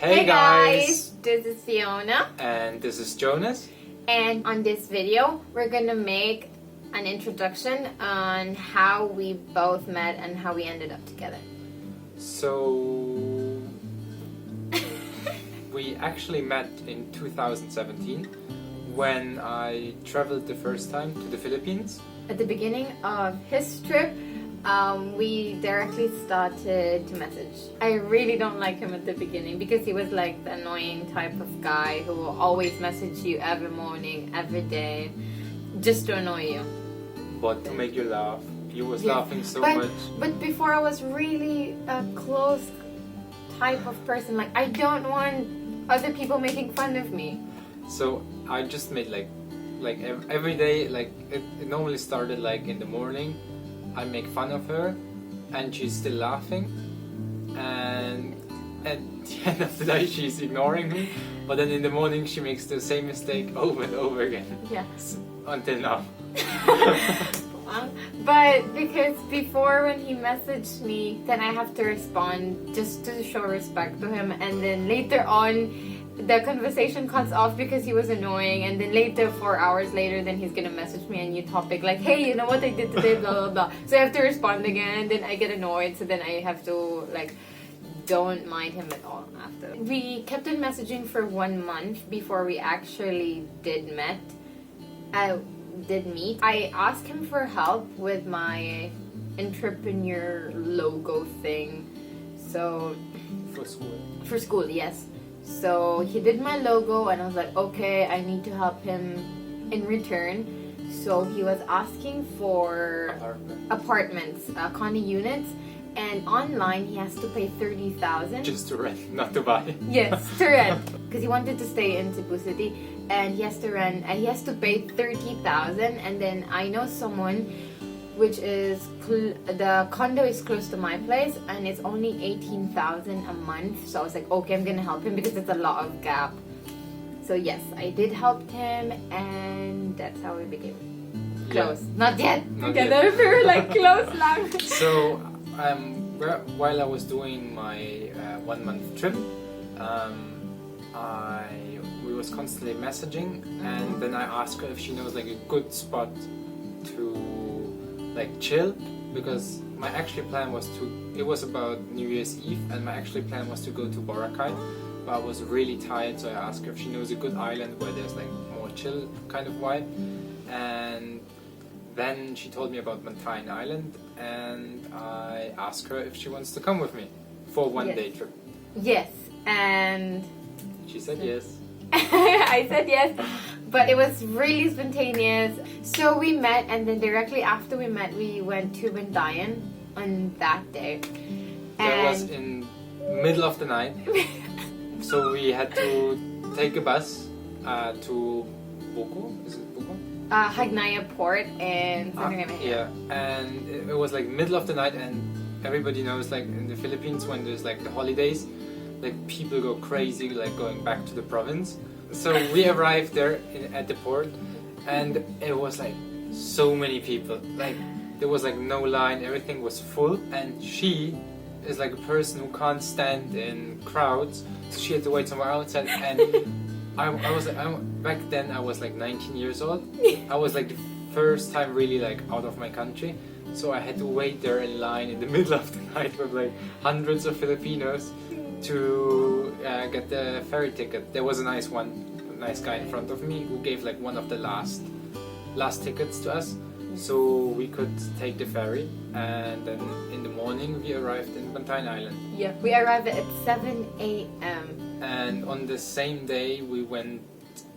Hey guys! This is Fiona, And this is Jonas. and on this video we're gonna make an introduction on how we both met and how we ended up together. So, we actually met in 2017 when I traveled the first time to the Philippines. At the beginning of his trip, we directly started to message. I really don't like him at the beginning because he was like the annoying type of guy who will always message you every morning, every day, just to annoy you. But to make you laugh. You was Yeah. laughing so much. But before I was really a close type of person. Like, I don't want other people making fun of me. So I just made like every day, like it normally started like in the morning. I make fun of her and she's still laughing, and at the end of the day she's ignoring me, but then in the morning she makes the same mistake over and over again. Yes. Until now. But because before when he messaged me, then I have to respond just to show respect to him, and then later on the conversation cuts off because he was annoying, and then later 4 hours later then he's gonna message me a new topic like, hey, you know what I did today, blah blah blah. So I have to respond again, then I get annoyed, so then I have to like don't mind him at all after. We kept on messaging for 1 month before we actually did meet. I asked him for help with my entrepreneur logo thing. So For school. yes. So he did my logo and I was like, okay, I need to help him in return. So he was asking for apartments, condo units, and online he has to pay 30,000. Just to rent, not to buy. Yes, to rent. Because he wanted to stay in Cebu City, and he has to rent, and he has to pay 30,000. And then I know someone, which is the condo is close to my place, and it's only 18,000 a month. So I was like, okay, I'm gonna help him because it's a lot of gap. So yes, I did help him, and that's how we became close. Yeah. Not yet Not yet. We were like close lang. So, while I was doing my 1 month trip, we was constantly messaging, and then I asked her if she knows like a good spot to like chill, because my actual plan was it was about New Year's Eve, and my actual plan was to go to Boracay, but I was really tired, so I asked her if she knows a good island where there's like more chill kind of vibe, and then she told me about Bantayan Island, and I asked her if she wants to come with me for a 1 day trip. Yes, and She said yes. I said yes, but it was really spontaneous. So we met, and then directly after we met, we went to Bantayan on that day. That was in middle of the night, so we had to take a bus to Buko. Is it Buko? Hagnaya Port and Yeah, and it was like middle of the night, and everybody knows like in the Philippines when there's like the holidays, like people go crazy, like going back to the province. So we arrived there at the port, and it was like so many people. Like there was like no line, everything was full, and she is like a person who can't stand in crowds, so she had to wait somewhere outside. And I was like, back then I was like 19 years old. I was like the first time really like out of my country, so I had to wait there in line in the middle of the night with like hundreds of Filipinos to get the ferry ticket. There was a nice guy in front of me who gave like one of the last tickets to us, so we could take the ferry, and then in the morning we arrived in Bantayan Island. Yeah, we arrived at 7 a.m. And on the same day we went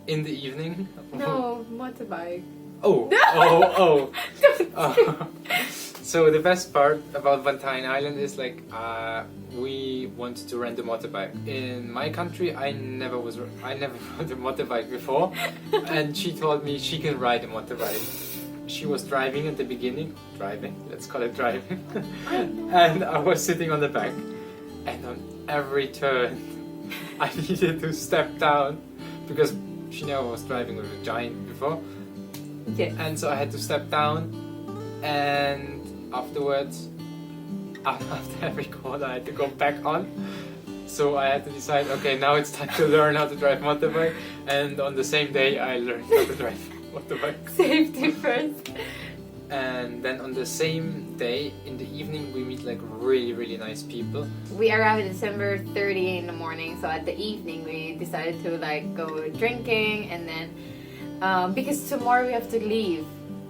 in the evening. No, motorbike. Oh. So the best part about Bantayan Island is like we wanted to rent a motorbike. In my country, I never rode a motorbike before, and she told me she can ride a motorbike. She was driving at the beginning, let's call it driving, and I was sitting on the back, and on every turn I needed to step down because she never was driving with a giant before. Yeah. And so I had to step down, and afterwards, after every corner I had to go back on. So I had to decide, okay, now it's time to learn how to drive motorbike. And on the same day, I learned how to drive motorbike. Safety first. And then on the same day, in the evening, we meet like really, really nice people. We arrived December 30 in the morning, so at the evening we decided to like go drinking, and then because tomorrow we have to leave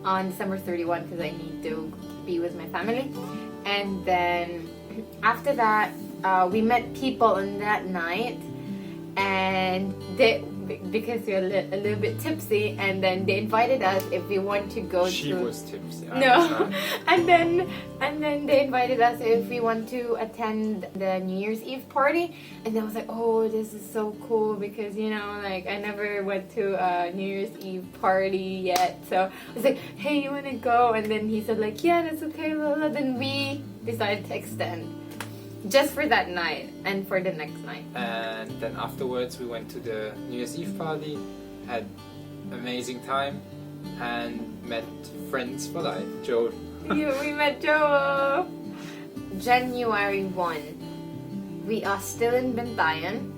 on December 31 because I need to be with my family. And then after that, we met people on that night, and because we were a little bit tipsy, and then they invited us if we want to go She was tipsy. No, and then they invited us if we want to attend the New Year's Eve party, and then I was like, oh, this is so cool because like I never went to a New Year's Eve party yet, so I was like, hey, you wanna go? And then he said like, yeah, that's okay, blah, blah. Then we decided to extend. Just for that night and for the next night. And then afterwards we went to the New Year's Eve party, had amazing time, and met friends for life. Joe. Yeah, we met Joe. January 1. We are still in Bantayan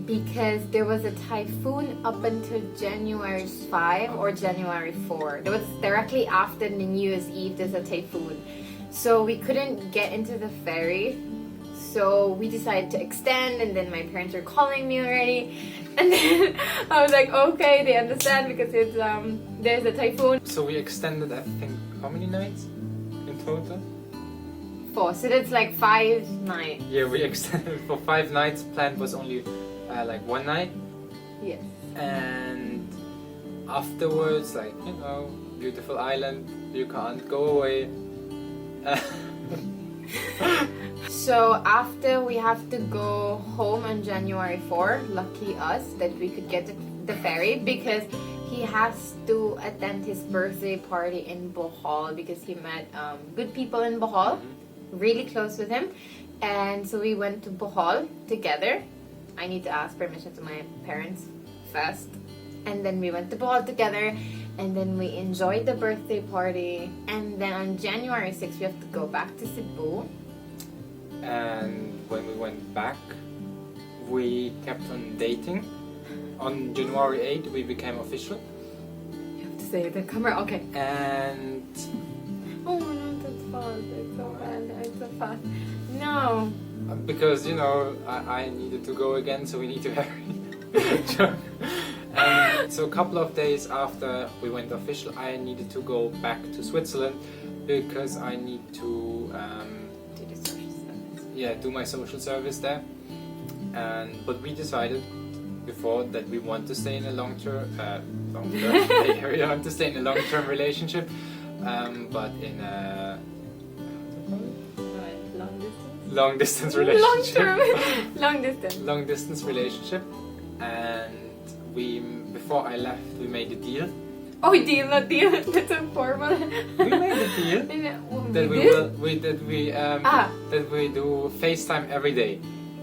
because there was a typhoon up until January 5 or January 4. It was directly after the New Year's Eve, there's a typhoon. So we couldn't get into the ferry, so we decided to extend, and then my parents were calling me already, and then I was like, okay, they understand because it's there's a typhoon. So we extended, I think, how many nights in total? 4, so that's like 5 nights. Yeah, we extended for 5 nights. Planned was only like 1 night. Yes. And afterwards, like, beautiful island, you can't go away. So after we have to go home on January 4, lucky us that we could get the ferry because he has to attend his birthday party in Bohol because he met good people in Bohol, really close with him. And so we went to Bohol together. I need to ask permission to my parents first. And then we went to Bohol together. And then we enjoyed the birthday party. And then on January 6th, we have to go back to Cebu. And when we went back, we kept on dating. On January 8th, we became official. You have to say the camera, okay. And... Oh no, that's fast. It's so bad. It's so fast. No. Because, I needed to go again, so we need to hurry. So a couple of days after we went official, I needed to go back to Switzerland because I need to Do the social service. Yeah, do my social service there. But we decided before that we want to stay in a long-term we want to stay in a long-term relationship, but in a long distance relationship. Long distance relationship. And before I left, we made a deal. Oh, deal, not deal. That's so formal. We made a deal that we do FaceTime every day.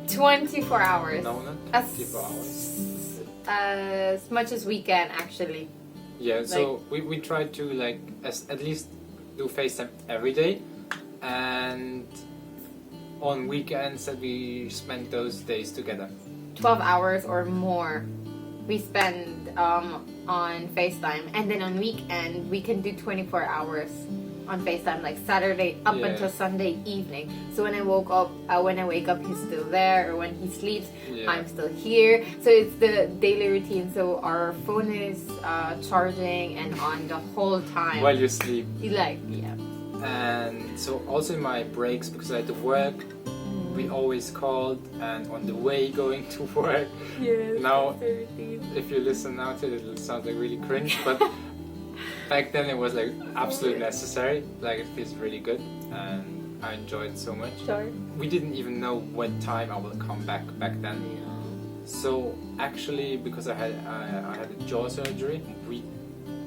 24 hours. No, not 24 hours. As much as we can, actually. Yeah, so we try to at least do FaceTime every day, and on weekends that we spend those days together. 12 hours or more we spend on FaceTime, and then on weekend we can do 24 hours on FaceTime, like Saturday up until Sunday evening. So when I wake up, he's still there, or when he sleeps, I'm still here. So it's the daily routine. So our phone is charging and on the whole time while you sleep. And so also in my breaks, because I had to work, we always called, and on the way going to work. Yes. Now, if you listen now to it, it'll sound like really cringe, but back then it was absolutely necessary. It feels really good, and I enjoyed it so much. Sure. We didn't even know what time I will come back then. Yeah. So actually, because I had a jaw surgery, we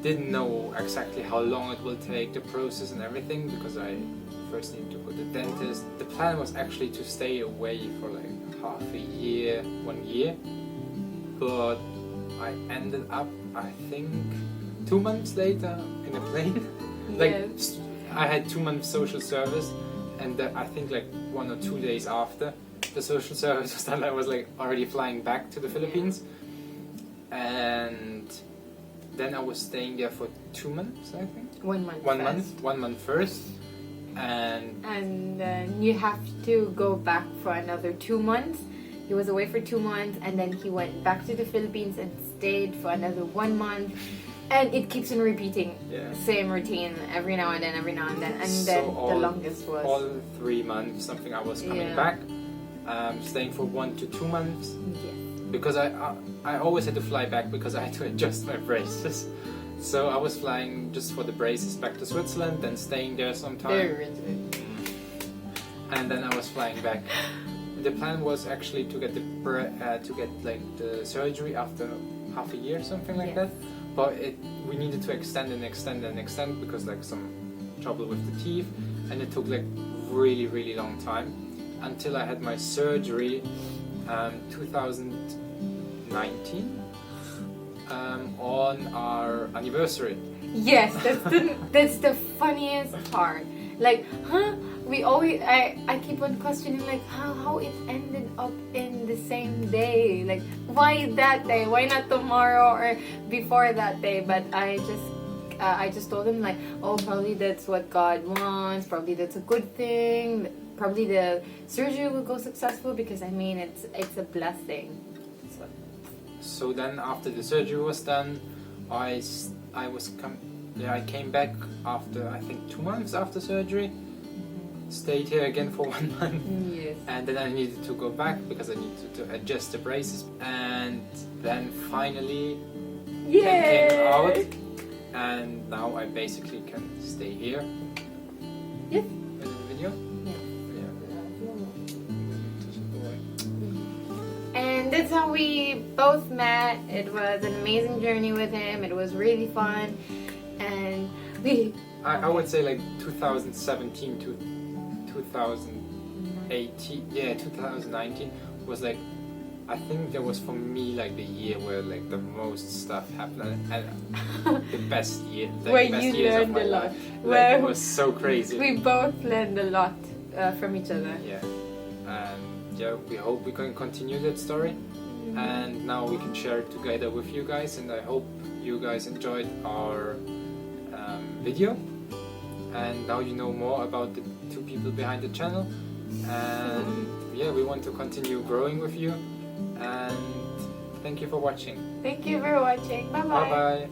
didn't know exactly how long it will take, the process and everything, because I first need to go to the dentist. The plan was actually to stay away for half a year, 1 year, but I ended up, I think, 2 months later in a plane. Yes. I had 2 months social service, and I think 1 or 2 days after the social service was done, I was like already flying back to the Philippines, and then I was staying there for 2 months, I think. 1 month. 1 month first, and then you have to go back for another 2 months. He was away for 2 months, and then he went back to the Philippines and stayed for another 1 month. And it keeps on repeating, same routine every now and then, and so then the longest was all 3 months. Something I was coming back, staying for 1 to 2 months. Yes. Because I always had to fly back because I had to adjust my braces. So I was flying just for the braces back to Switzerland, then staying there sometime, and then I was flying back. The plan was actually to get the surgery after half a year, something like that. But we needed to extend because like some trouble with the teeth, and it took like really long time until I had my surgery 2019 on our anniversary. Yes, that's the funniest part. Like, I keep on questioning like how it ended up in the same day. Like, why that day? Why not tomorrow or before that day? But I just told him like, oh, probably that's what God wants. Probably that's a good thing. Probably the surgery will go successful because I mean it's a blessing. So then after the surgery was done, I came back after I think 2 months after surgery. Stayed here again for 1 month. Yes. And then I needed to go back because I needed to adjust the braces. And then finally came out. And now I basically can stay here. Yes. In the video. And that's how we both met. It was an amazing journey with him. It was really fun. And I would say like 2017 to 2018, 2019 was like, I think that was for me like the year where like the most stuff happened and the best year, like where the best you years of learned my a lot. life. Like, it was so crazy. We both learned a lot from each other. Yeah, and we hope we can continue that story, and now we can share it together with you guys. And I hope you guys enjoyed our video, and now you know more about the two people behind the channel. And we want to continue growing with you. And thank you for watching. Thank you for watching. Bye bye. Bye bye.